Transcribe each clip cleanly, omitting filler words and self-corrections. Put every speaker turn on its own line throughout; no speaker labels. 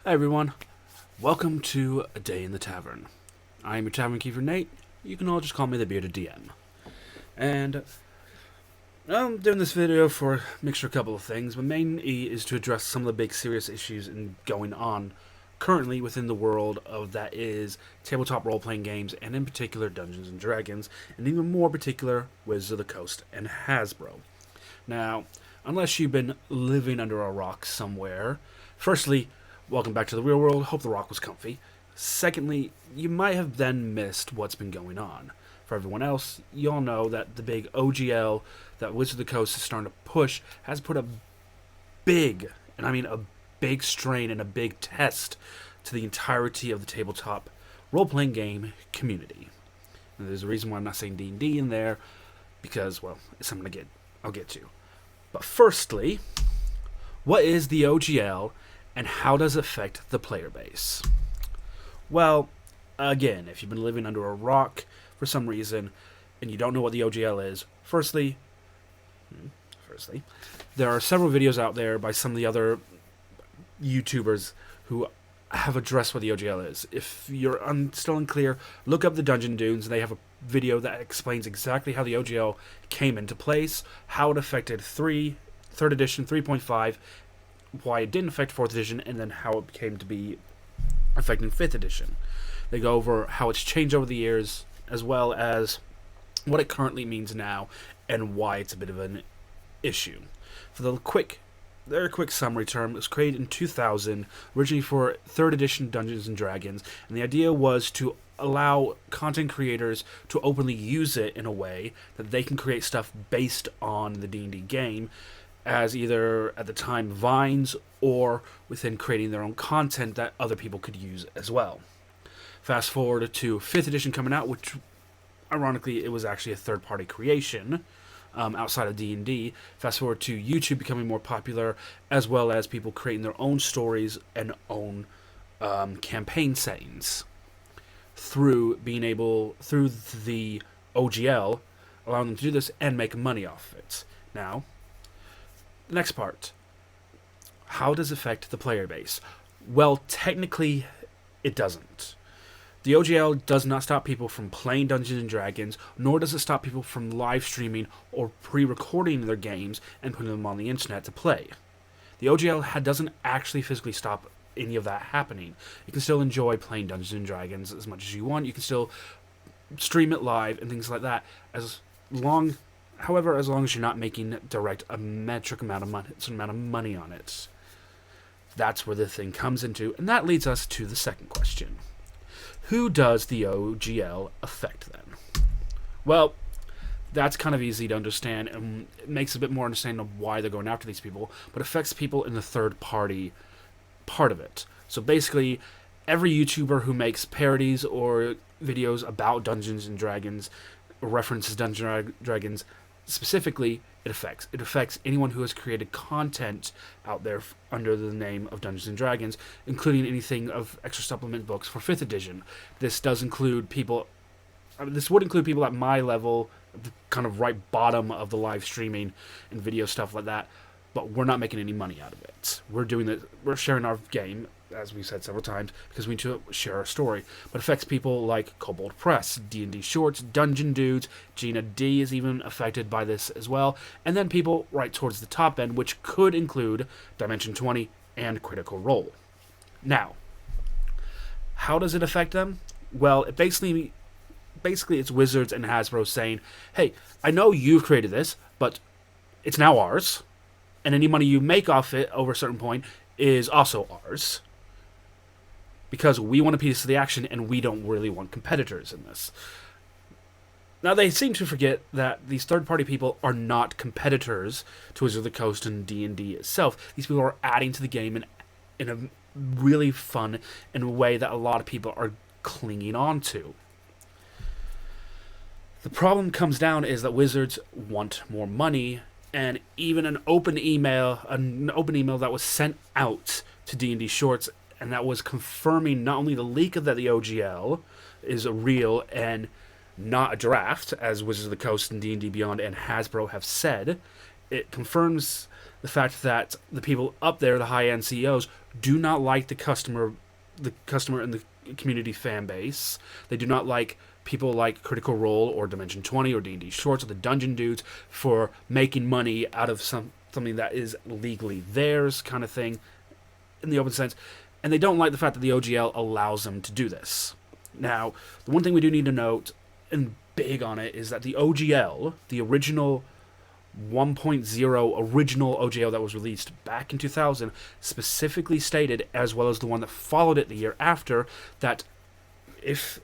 Hi everyone, welcome to A Day in the Tavern. I am your Tavern Keeper Nate. You can all just call me the Bearded DM. And I'm doing this video for a mixture of a couple of things. My main E is to address some of the big serious issues going on currently within the world of that is tabletop role-playing games, and in particular Dungeons & Dragons, and even more particular Wizards of the Coast and Hasbro. Now, unless you've been living under a rock somewhere, firstly, welcome back to the real world. Hope the rock was comfy. Secondly, you might have then missed what's been going on. For everyone else, you all know that the big OGL that Wizards of the Coast is starting to push has put a big, and I mean a big strain and a big test to the entirety of the tabletop role-playing game community. And there's a reason why I'm not saying D&D in there, because, well, it's something I'll get to. But firstly, what is the OGL and how does it affect the player base? Well, again, if you've been living under a rock for some reason and you don't know what the OGL is, firstly, there are several videos out there by some of the other YouTubers who have addressed what the OGL is. If you're still unclear, look up the Dungeon Dunes. They have a video that explains exactly how the OGL came into place, how it affected 3rd edition, 3.5, why it didn't affect 4th edition, and then how it came to be affecting 5th edition. They go over how it's changed over the years, as well as what it currently means now, and why it's a bit of an issue. For the very quick summary term, it was created in 2000, originally for 3rd edition Dungeons & Dragons, and the idea was to allow content creators to openly use it in a way that they can create stuff based on the D&D game, as either at the time vines or within creating their own content that other people could use as well. Fast forward to 5th edition coming out, which ironically it was actually a third-party creation outside of D&D. Fast forward to YouTube becoming more popular, as well as people creating their own stories and own campaign settings through the OGL, allowing them to do this and make money off of it. Now, the next part. How does it affect the player base? Well, technically, it doesn't. The OGL does not stop people from playing Dungeons & Dragons, nor does it stop people from live streaming or pre-recording their games and putting them on the internet to play. The OGL doesn't actually physically stop any of that happening. You can still enjoy playing Dungeons & Dragons as much as you want. You can still stream it live and things like that, However, as long as you're not making a metric amount of money on it. That's where the thing comes into, and that leads us to the second question. Who does the OGL affect then? Well, that's kind of easy to understand, and it makes a bit more understanding of why they're going after these people, but it affects people in the third-party part of it. So basically, every YouTuber who makes parodies or videos about Dungeons & Dragons, or references Dungeons & Dragons, specifically, it affects anyone who has created content out there under the name of Dungeons & Dragons, including anything of extra supplement books for 5th edition. This would include people at my level, the kind of right bottom of the live streaming and video stuff like that, but we're not making any money out of it. We're sharing our game, as we said several times, because we need to share our story. But it affects people like Kobold Press, D&D Shorts, Dungeon Dudes, Gina D is even affected by this as well, and then people right towards the top end, which could include Dimension 20 and Critical Role. Now, how does it affect them? Well, it basically it's Wizards and Hasbro saying, hey, I know you've created this, but it's now ours, and any money you make off it over a certain point is also ours, because we want a piece of the action and we don't really want competitors in this. Now, they seem to forget that these third-party people are not competitors to Wizards of the Coast and D&D itself. These people are adding to the game in a really fun and a way that a lot of people are clinging on to. The problem comes down is that Wizards want more money, and even an open email that was sent out to D&D Shorts, and that was confirming not only the leak of that the OGL is real and not a draft, as Wizards of the Coast and D&D Beyond and Hasbro have said. It confirms the fact that the people up there, the high-end CEOs, do not like the customer and the community fan base. They do not like people like Critical Role or Dimension 20 or D&D Shorts or the Dungeon Dudes for making money out of something that is legally theirs, kind of thing, in the open sense. And they don't like the fact that the OGL allows them to do this. Now, the one thing we do need to note, and big on it, is that the OGL, the original 1.0 original OGL that was released back in 2000, specifically stated, as well as the one that followed it the year after, that if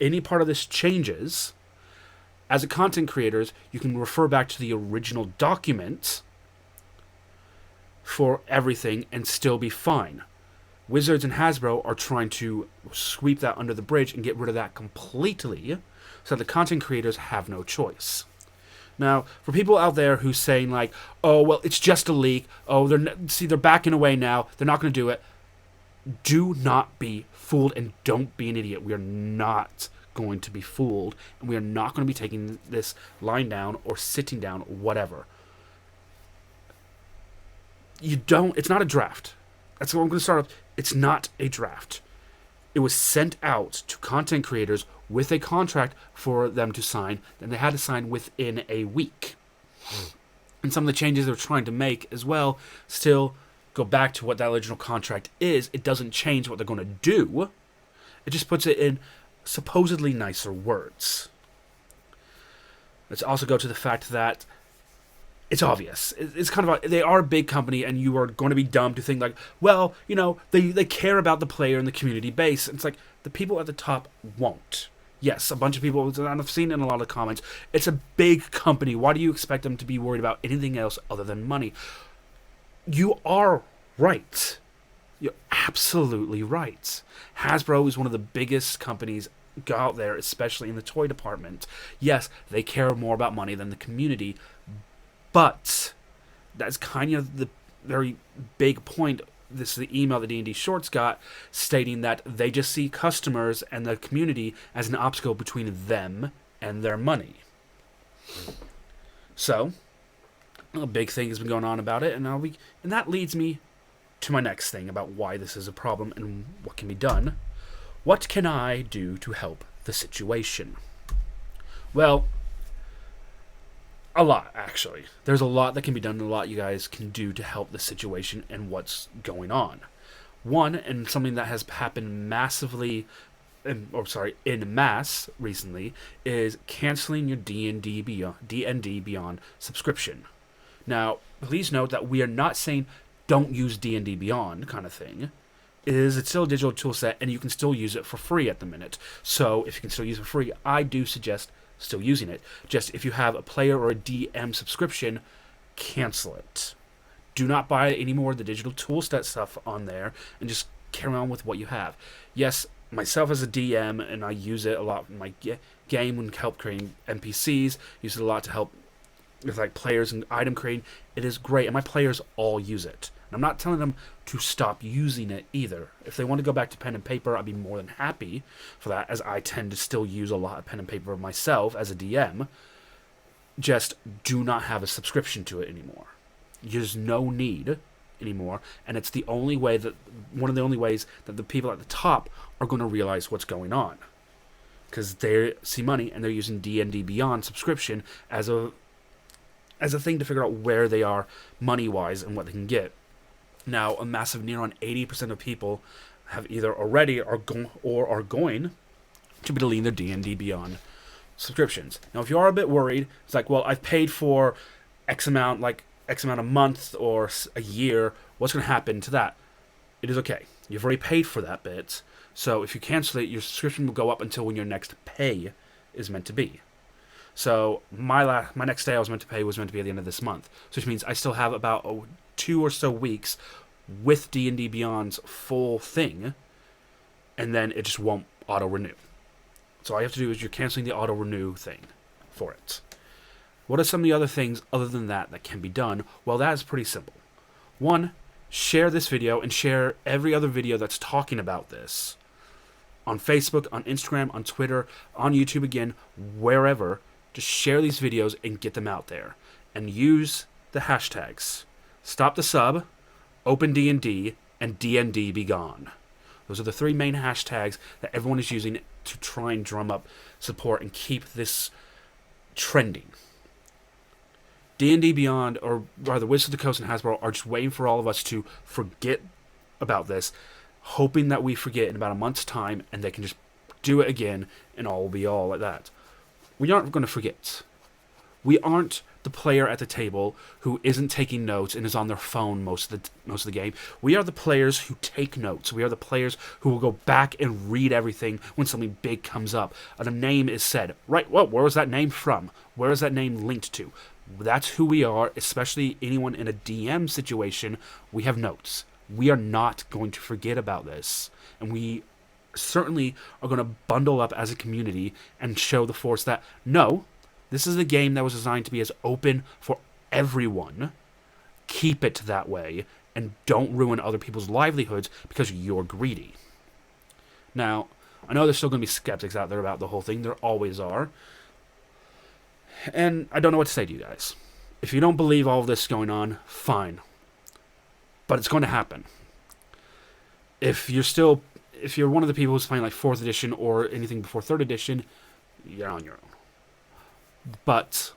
any part of this changes, as a content creators, you can refer back to the original document for everything and still be fine. Wizards and Hasbro are trying to sweep that under the bridge and get rid of that completely, so that the content creators have no choice. Now, for people out there who's saying like, oh, well, it's just a leak. Oh, they're backing away now. They're not going to do it. Do not be fooled, and don't be an idiot. We are not going to be fooled, and we are not going to be taking this lying down or sitting down, whatever. It's not a draft. That's what I'm going to start off. It's not a draft. It was sent out to content creators with a contract for them to sign, and they had to sign within a week. And some of the changes they're trying to make as well still go back to what that original contract is. It doesn't change what they're going to do. It just puts it in supposedly nicer words. Let's also go to the fact that it's obvious. It's kind of they are a big company, and you are going to be dumb to think like, well, they care about the player and the community base. It's like the people at the top won't. Yes, a bunch of people, and I've seen in a lot of comments, it's a big company. Why do you expect them to be worried about anything else other than money? You are right. You're absolutely right. Hasbro is one of the biggest companies out there, especially in the toy department. Yes, they care more about money than the community, but that's kind of the very big point. This is the email that D&D Shorts got, stating that they just see customers and the community as an obstacle between them and their money. So, a big thing has been going on about it, and that leads me to my next thing about why this is a problem and what can be done. What can I do to help the situation? Well, a lot, actually. There's a lot that can be done, and a lot you guys can do to help the situation and what's going on. One, and something that has happened in mass recently, is canceling your D&D Beyond subscription. Now, please note that we are not saying don't use D&D Beyond kind of thing. It's still a digital tool set, and you can still use it for free at the minute. So, if you can still use it for free, I do suggest still using it. Just if you have a player or a DM subscription, cancel it. Do not buy any more of the digital tool set stuff on there, and just carry on with what you have. Yes, myself as a DM, and I use it a lot in my game when help creating NPCs, use it a lot to help with like players and item creating. It is great, and my players all use it. And I'm not telling them to stop using it either. If they want to go back to pen and paper, I'd be more than happy for that, as I tend to still use a lot of pen and paper myself as a DM. Just do not have a subscription to it anymore. There's no need anymore, and it's the only way one of the only ways that the people at the top are going to realize what's going on, because they see money and they're using D&D Beyond subscription as a thing to figure out where they are money-wise and what they can get. Now, a massive near on 80% of people have either already or are going to be deleting their D&D Beyond subscriptions. Now, if you are a bit worried, it's like, well, I've paid for X amount a month or a year. What's going to happen to that? It is okay. You've already paid for that bit. So if you cancel it, your subscription will go up until when your next pay is meant to be. So my next day I was meant to pay was meant to be at the end of this month, so which means I still have about 2 or so weeks with D&D Beyond's full thing, and then it just won't auto-renew. So all you have to do is you're canceling the auto-renew thing for it. What are some of the other things other than that can be done? Well, that is pretty simple. One, share this video and share every other video that's talking about this on Facebook, on Instagram, on Twitter, on YouTube again, wherever. Just share these videos and get them out there. And use the hashtags. Stop the Sub, Open D&D, and DND Be Gone. Those are the 3 main hashtags that everyone is using to try and drum up support and keep this trending. D&D Beyond, or rather Wizards of the Coast and Hasbro, are just waiting for all of us to forget about this, hoping that we forget in about a month's time and they can just do it again and all will be all like that. We aren't going to forget. We aren't the player at the table who isn't taking notes and is on their phone most of the game. We are the players who take notes. We are the players who will go back and read everything when something big comes up. A name is said. Right, well, where was that name from? Where is that name linked to? That's who we are, especially anyone in a DM situation. We have notes. We are not going to forget about this. And we certainly are going to bundle up as a community and show the force that, no, this is a game that was designed to be as open for everyone. Keep it that way, and don't ruin other people's livelihoods because you're greedy. Now, I know there's still going to be skeptics out there about the whole thing. There always are. And I don't know what to say to you guys. If you don't believe all of this is going on, fine. But it's going to happen. If you're one of the people who's playing like 4th edition or anything before 3rd edition, you're on your own. But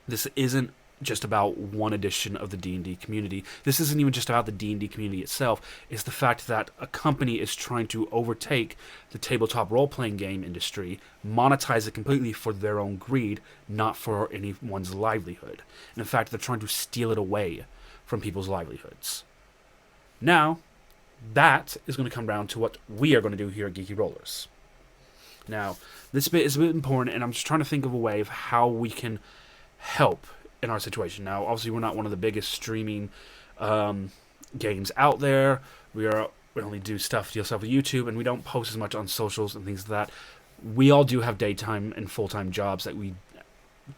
this isn't just about one edition of the D&D community. This isn't even just about the D&D community itself. It's the fact that a company is trying to overtake the tabletop role-playing game industry, monetize it completely for their own greed, not for anyone's livelihood. And in fact, they're trying to steal it away from people's livelihoods. Now, that is going to come down to what we are going to do here at Geeky Rollers. Now, this bit is a bit important, and I'm just trying to think of a way of how we can help in our situation. Now, obviously, we're not one of the biggest streaming games out there. We only do stuff with YouTube, and we don't post as much on socials and things like that. We all do have daytime and full-time jobs that we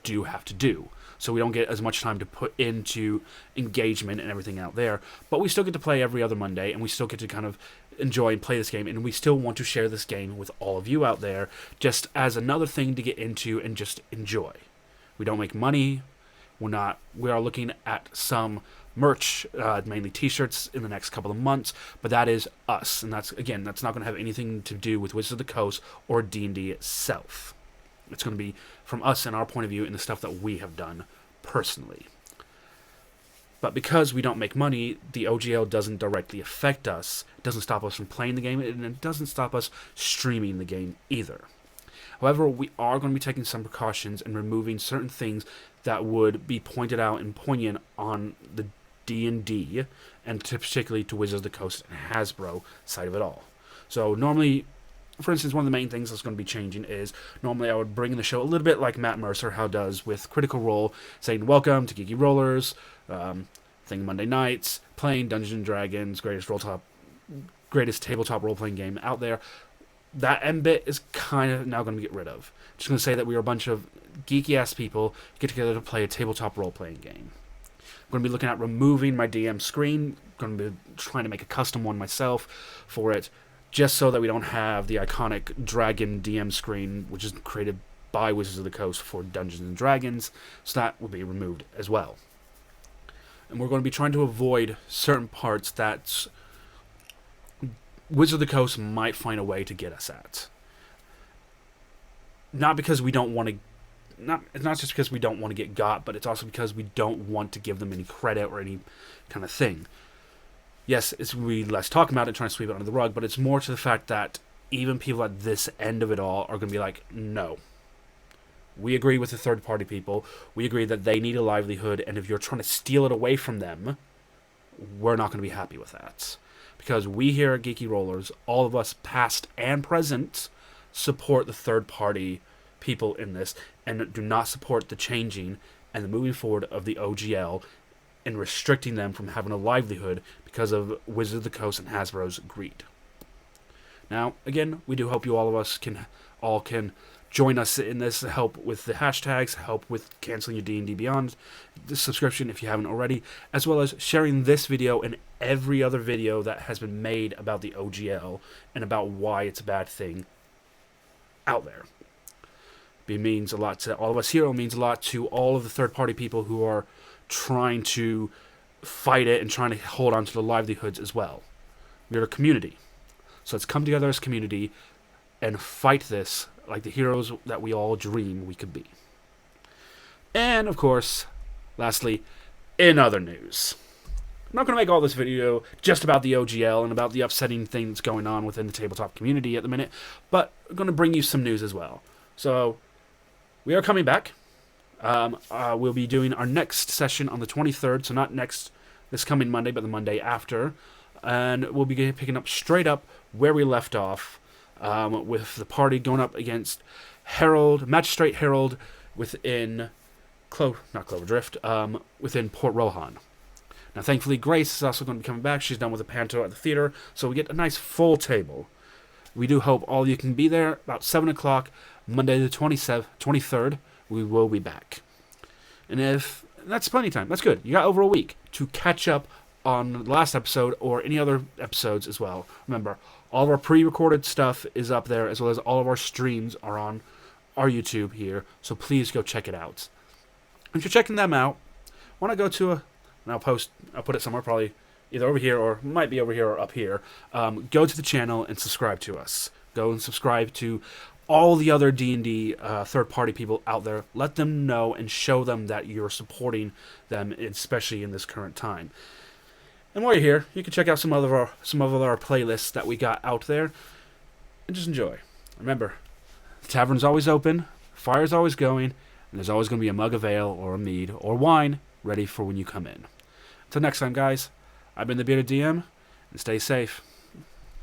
do have to do. So we don't get as much time to put into engagement and everything out there. But we still get to play every other Monday, and we still get to kind of enjoy and play this game, and we still want to share this game with all of you out there just as another thing to get into and just enjoy. We don't make money. We are looking at some merch, mainly t-shirts in the next couple of months, but that is us, and that's not going to have anything to do with Wizards of the Coast or D&D itself. It's going to be from us and our point of view and the stuff that we have done personally. But because we don't make money, the OGL doesn't directly affect us. It doesn't stop us from playing the game, and it doesn't stop us streaming the game either. However, we are going to be taking some precautions and removing certain things that would be pointed out and poignant on the D&D, and particularly to Wizards of the Coast and Hasbro side of it all. So normally, for instance, one of the main things that's going to be changing is normally I would bring in the show a little bit like Matt Mercer how does with Critical Role, saying welcome to Geeky Rollers, thing Monday nights, playing Dungeons & Dragons, greatest tabletop role-playing game out there. That end bit is kind of now going to get rid of. Just going to say that we are a bunch of geeky-ass people who get together to play a tabletop role-playing game. I'm going to be looking at removing my DM screen. I'm going to be trying to make a custom one myself for it, just so that we don't have the iconic dragon DM screen, which is created by Wizards of the Coast for Dungeons & Dragons, so that will be removed as well. And we're going to be trying to avoid certain parts that Wizards of the Coast might find a way to get us at. Not because we don't want to... It's not just because we don't want to get got, but it's also because we don't want to give them any credit or any kind of thing. Yes, we less talk about it, trying to sweep it under the rug, but it's more to the fact that even people at this end of it all are going to be like, no. We agree with the third-party people. We agree that they need a livelihood, and if you're trying to steal it away from them, we're not going to be happy with that. Because we here at Geeky Rollers, all of us past and present, support the third-party people in this, and do not support the changing and the moving forward of the OGL and restricting them from having a livelihood because of Wizards of the Coast and Hasbro's greed. Now, again, we do hope you all can join us in this, help with the hashtags, help with canceling your D&D Beyond subscription if you haven't already, as well as sharing this video and every other video that has been made about the OGL and about why it's a bad thing out there. It means a lot to all of us here. It means a lot to all of the third-party people who are trying to fight it and trying to hold on to the livelihoods as well. We're a community. So let's come together as a community and fight this like the heroes that we all dream we could be. And, of course, lastly, in other news. I'm not going to make all this video just about the OGL and about the upsetting thing that's going on within the tabletop community at the minute, but I'm going to bring you some news as well. So, we are coming back. We'll be doing our next session on the 23rd, so not this coming Monday, but the Monday after. And we'll be picking up straight up where we left off, with the party going up against Magistrate Harold within not Cloverdrift, within Port Rohan. Now, thankfully, Grace is also going to be coming back. She's done with a panto at the theater, so we get a nice full table. We do hope all you can be there. About 7 o'clock, Monday the 23rd, we will be back. And if that's plenty of time, that's good. You got over a week to catch up on the last episode or any other episodes as well. Remember, all of our pre-recorded stuff is up there, as well as all of our streams are on our YouTube here, so please go check it out. If you're checking them out, want to go to and I'll put it somewhere, probably either over here or might be over here or up here. Go to the channel and subscribe to us. Go and subscribe to all the other D&D third-party people out there. Let them know and show them that you're supporting them, especially in this current time. And while you're here, you can check out some of our playlists that we got out there, and just enjoy. Remember, the tavern's always open, fire's always going, and there's always going to be a mug of ale or a mead or wine ready for when you come in. Until next time, guys, I've been the Bearded DM, and stay safe.